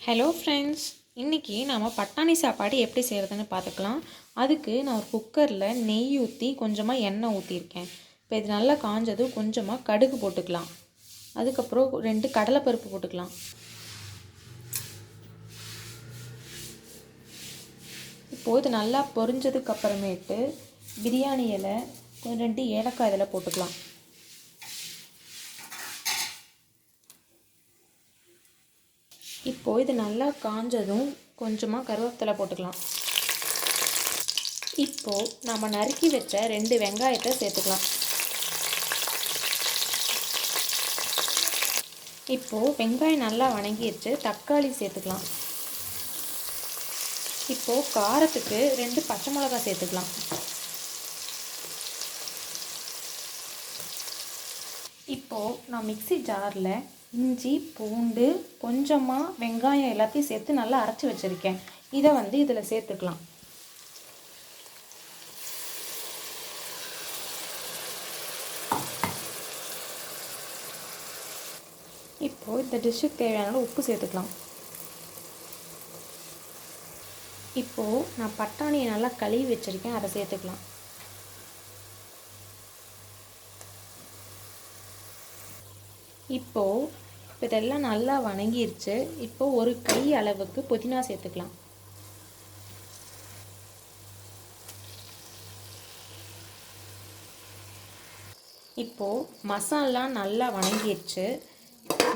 Hello friends, இன்றைக்கி நம்ம பட்டாணி சாப்பாடு எப்படி செய்கிறதுன்னு பார்த்துக்கலாம். அதுக்கு நான் ஒரு குக்கரில் நெய் ஊற்றி கொஞ்சமாக எண்ணெய் ஊற்றிருக்கேன். இப்போ இது நல்லா காஞ்சதும் கொஞ்சமாக கடுகு போட்டுக்கலாம். அதுக்கப்புறம் 2 கடலைப்பருப்பு போட்டுக்கலாம். இப்போது இது நல்லா பொரிஞ்சதுக்கப்புறமேட்டு பிரியாணி இலை 2 ஏலக்காய் இதில் போட்டுக்கலாம். இப்போது இது நல்லா காஞ்சதும் கொஞ்சமாக கருவேப்பிலை போட்டுக்கலாம். இப்போது நம்ம நறுக்கி வச்ச 2 வெங்காயத்தை சேர்த்துக்கலாம். இப்போது வெங்காயம் நல்லா வணங்கிடுச்சு, தக்காளி சேர்த்துக்கலாம். இப்போது காரத்துக்கு 2 பச்சை மிளகாய் சேர்த்துக்கலாம். இப்போது நான் மிக்ஸி ஜாரில் இஞ்சி, பூண்டு, கொஞ்சமாக வெங்காயம் எல்லாத்தையும் சேர்த்து நல்லா அரைச்சி வச்சுருக்கேன். இதை இதில் சேர்த்துக்கலாம். இப்போது இந்த டிஷ்ஷுக்கு தேவையான உப்பு சேர்த்துக்கலாம். இப்போது நான் பட்டாணியை நல்லா கழுவி வச்சுருக்கேன், அதை சேர்த்துக்கலாம். இப்போது இதெல்லாம் நல்லா வணங்கிருச்சு. இப்போது ஒரு கை அளவுக்கு புதினா சேர்த்துக்கலாம். இப்போது மசாலா நல்லா வணங்கிருச்சு.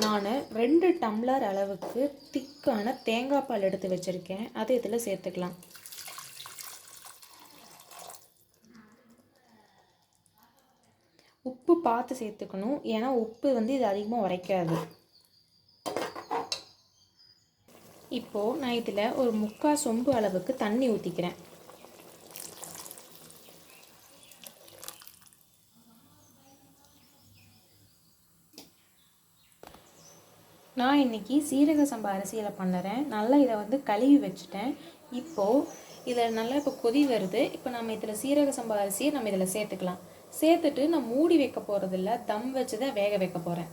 நான் 2 டம்ளர் அளவுக்கு திக்கான தேங்காய் பால் எடுத்து வச்சுருக்கேன், அதை இதில் சேர்த்துக்கலாம். உப்பு பார்த்து சேர்த்துக்கணும், ஏன்னா உப்பு இது அதிகமாக உரைக்காது. இப்போது நான் இதில் ஒரு 3/4 சொம்பு அளவுக்கு தண்ணி ஊற்றிக்கிறேன். நான் இன்றைக்கி சீரக சம்பா அரிசியில் பண்ணுறேன். நல்லா இதை கழுவி வச்சுட்டேன். இப்போது இதில் நல்லா இப்போ கொதி வருது. இப்போ நம்ம இதில் சீரக சம்பா அரிசியை நம்ம இதில் சேர்த்துக்கலாம். சேர்த்துட்டு நான் மூடி வைக்க போகிறதில்ல, தம் வச்சு தான் வேக வைக்க போகிறேன்.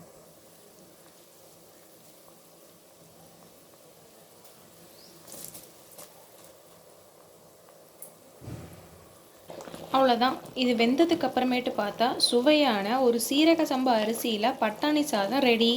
அவ்வளோதான். இது வெந்ததுக்கு அப்புறமேட்டு பார்த்தா சுவையான ஒரு சீரக சம்பா அரிசியில் பட்டாணி சாதம் ரெடி.